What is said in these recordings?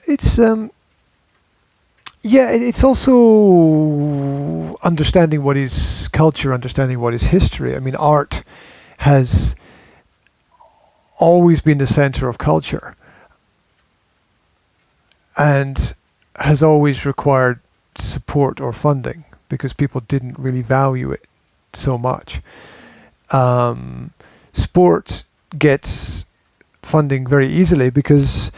It's yeah, it's also understanding what is culture, understanding what is history. I mean, art has always been the center of culture and has always required support or funding because people didn't really value it so much. Sport gets funding very easily because,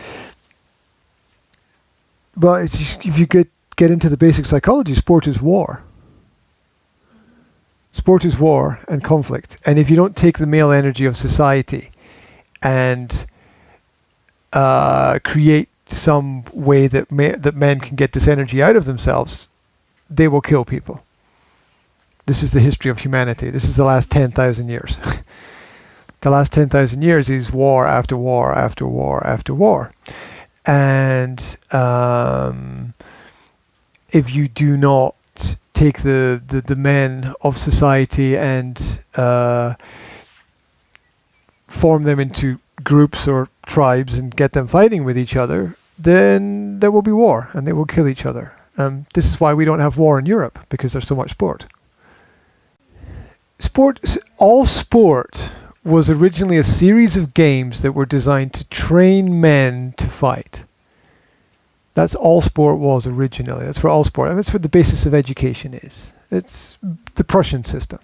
well, if you get into the basic psychology, sport is war. Sport is war and conflict. And if you don't take the male energy of society and create some way that men can get this energy out of themselves, they will kill people. This is the history of humanity. This is the last 10,000 years. The last 10,000 years is war after war after war after war. And if you do not take the men of society and form them into groups or tribes and get them fighting with each other, then there will be war and they will kill each other. This is why we don't have war in Europe, because there's so much sport. All sport was originally a series of games that were designed to train men to fight. That's all sport was originally. That's what all sport, and that's what the basis of education is. It's the Prussian system,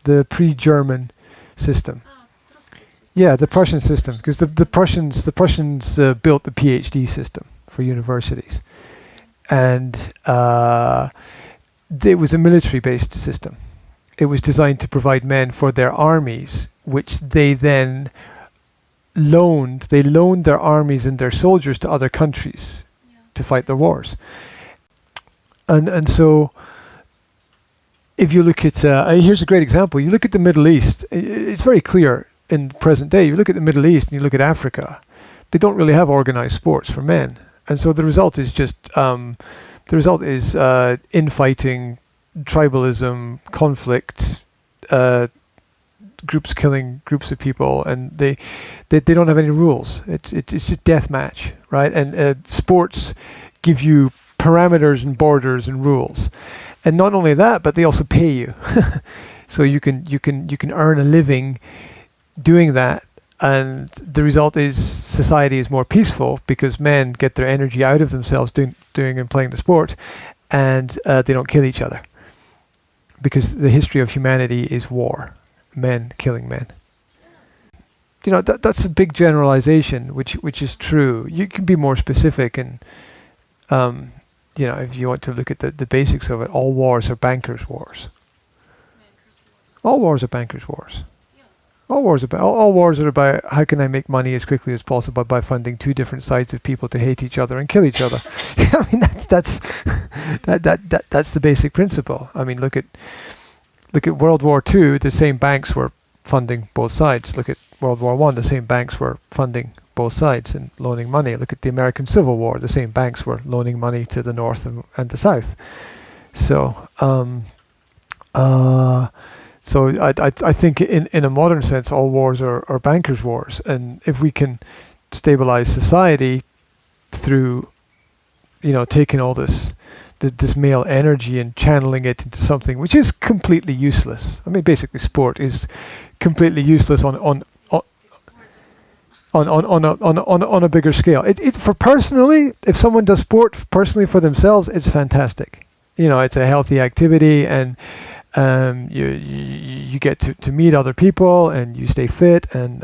the pre-German system. Yeah, the Prussian system, because the Prussians built the PhD system for universities, and it was a military-based system. It was designed to provide men for their armies, which they then loaned. They loaned their armies and their soldiers to other countries to fight their wars. And so, if you look at, here's a great example. You look at the Middle East. It's very clear in the present day. You look at the Middle East and you look at Africa. They don't really have organized sports for men, and so the result is just infighting, tribalism, conflict, groups killing groups of people, and they don't have any rules. It's just death match, right? And sports give you parameters and borders and rules, and not only that, but they also pay you, so you can earn a living doing that. And the result is society is more peaceful because men get their energy out of themselves doing and playing the sport, and they don't kill each other. Because the history of humanity is war, men killing men. You know, that's a big generalization, which is true. You can be more specific, and you know, if you want to look at the basics of it, all wars are bankers' wars. All wars are bankers' wars. All wars are about how can I make money as quickly as possible by funding two different sides of people to hate each other and kill each other. I mean, that's the basic principle. I mean, look at World War II. The same banks were funding both sides. Look at World War I. The same banks were funding both sides and loaning money. Look at the American Civil War. The same banks were loaning money to the North and the South. So. So I think in a modern sense, all wars are bankers' wars, and if we can stabilize society through, you know, taking all this male energy and channeling it into something which is completely useless. I mean, basically, sport is completely useless on a bigger scale. It for personally, if someone does sport personally for themselves, it's fantastic. You know, it's a healthy activity, and you get to meet other people, and you stay fit, and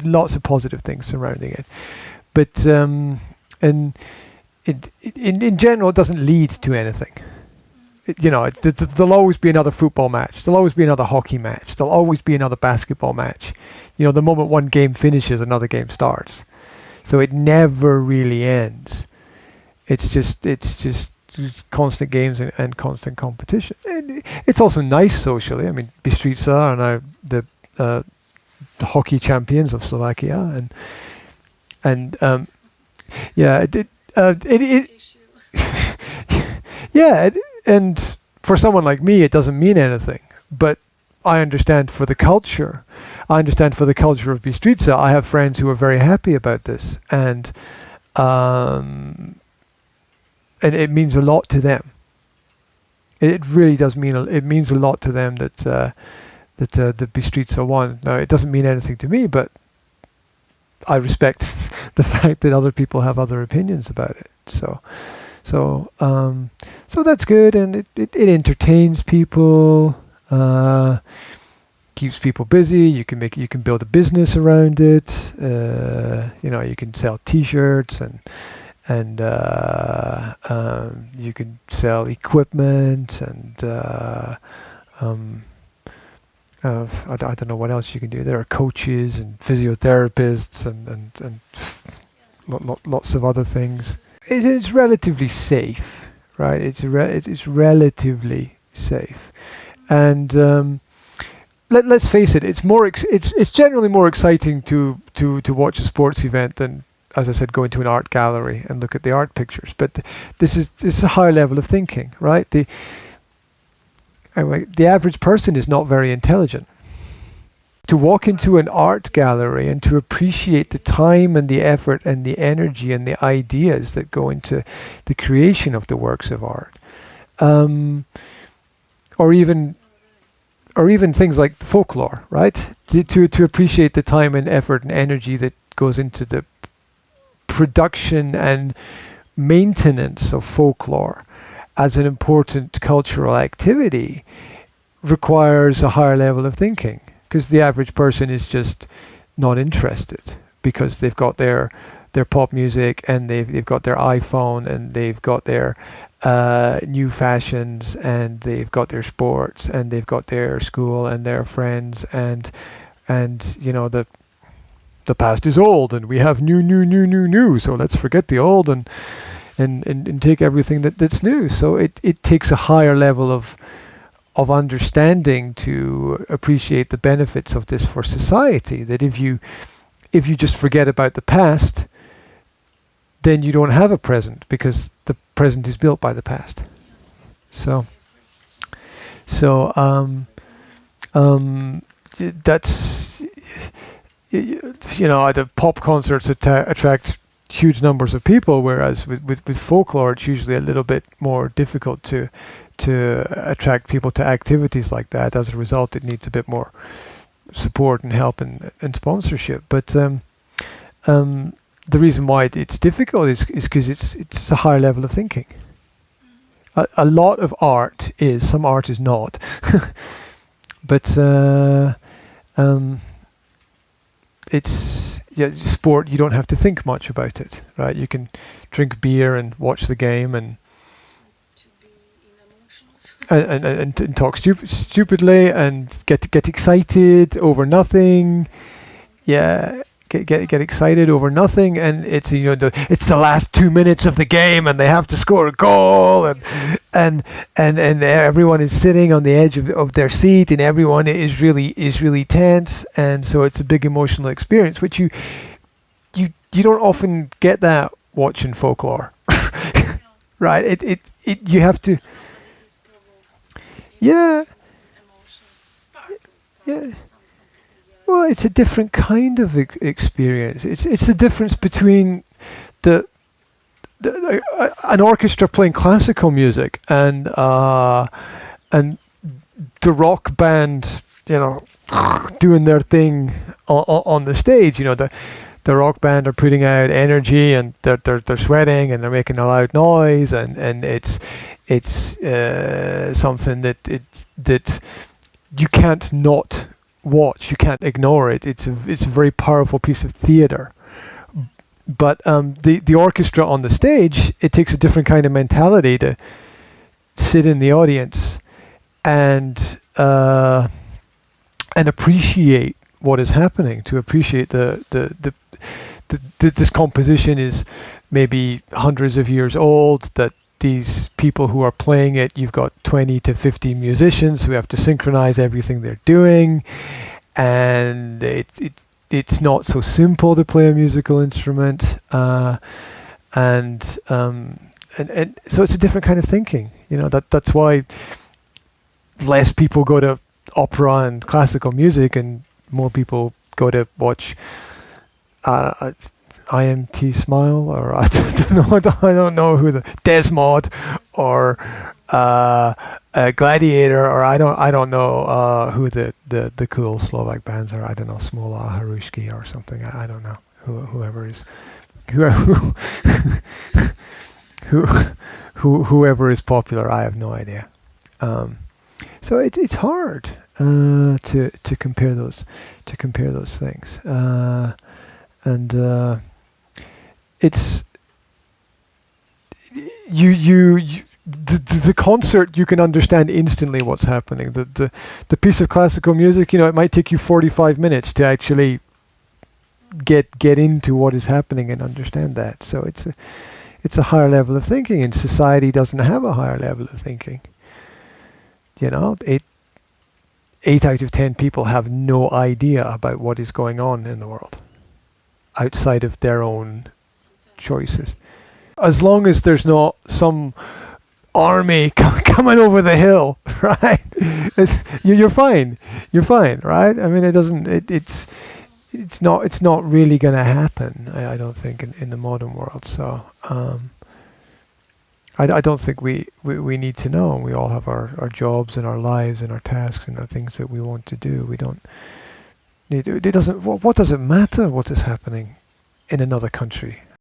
lots of positive things surrounding it. But in general, it doesn't lead to anything. There'll always be another football match. There'll always be another hockey match. There'll always be another basketball match. You know, the moment one game finishes, another game starts. So it never really ends. It's just constant games and constant competition. And it's also nice socially. I mean, Bystrica are now the hockey champions of Slovakia, and and for someone like me, it doesn't mean anything. But I understand for the culture. I understand for the culture of Bystrica. I have friends who are very happy about this, and and it means a lot to them. It really does mean it means a lot to them that the B streets are one. Now it doesn't mean anything to me, but I respect the fact that other people have other opinions about it. So that's good, and it entertains people, keeps people busy. You can build a business around it. You can sell T-shirts and you can sell equipment and I don't know what else you can do. There are coaches and physiotherapists and lots of other things. It's relatively safe, right? It's relatively safe, and let's face it. It's generally more exciting to watch a sports event than, as I said, go into an art gallery and look at the art pictures. But this is a higher level of thinking, right? The average person is not very intelligent. To walk into an art gallery and to appreciate the time and the effort and the energy and the ideas that go into the creation of the works of art, or even things like folklore, right? To appreciate the time and effort and energy that goes into the production and maintenance of folklore as an important cultural activity requires a higher level of thinking, because the average person is just not interested, because they've got their pop music and they've got their iPhone and they've got their new fashions and they've got their sports and they've got their school and their friends and the past is old and we have new, so let's forget the old and take everything that's new. So it takes a higher level of understanding to appreciate the benefits of this for society, that if you just forget about the past, then you don't have a present, because the present is built by the past. That's the pop concerts attract huge numbers of people, whereas with folklore it's usually a little bit more difficult to attract people to activities like that. As a result, it needs a bit more support and help and sponsorship. But the reason why it's difficult is because it's a higher level of thinking. A lot of art is, some art is not, but it's sport. You don't have to think much about it, right? You can drink beer and watch the game and talk stupidly and get excited over nothing. Yeah, get excited over nothing, and it's it's the last 2 minutes of the game and they have to score a goal and everyone is sitting on the edge of their seat and everyone is really tense, and so it's a big emotional experience, which you don't often get that watching folklore. Right? It you have to. Yeah. Yeah. Well, it's a different kind of experience. It's the difference between an orchestra playing classical music and the rock band, doing their thing on the stage. The rock band are putting out energy and they're sweating and they're making a loud noise and it's something that you can't not watch. You can't ignore it. It's a very powerful piece of theater. But the orchestra on the stage, it takes a different kind of mentality to sit in the audience and appreciate what is happening. To appreciate this composition is maybe hundreds of years old. That these people who are playing it, you've got 20 to 50 musicians who have to synchronize everything they're doing, and it's not so simple to play a musical instrument, and so it's a different kind of thinking. That's why less people go to opera and classical music, and more people go to watch IMT Smile, or I don't know. I don't know who the Desmod, or Gladiator, or I don't know who the cool Slovak bands are. I don't know, Smola Harushki or something. I don't know whoever is whoever is popular. I have no idea. So it's hard to compare those things, and it's the concert, you can understand instantly what's happening. The piece of classical music, it might take you 45 minutes to actually get into what is happening and understand that. So it's a higher level of thinking, and society doesn't have a higher level of thinking. 8 out of 10 people have no idea about what is going on in the world outside of their own choices. As long as there's not some army coming over the hill, right? You're fine. You're fine, right? I mean, it's not really going to happen. I don't think in the modern world. So I don't think we need to know. We all have our jobs and our lives and our tasks and our things that we want to do. We don't need. It doesn't. What does it matter what is happening in another country?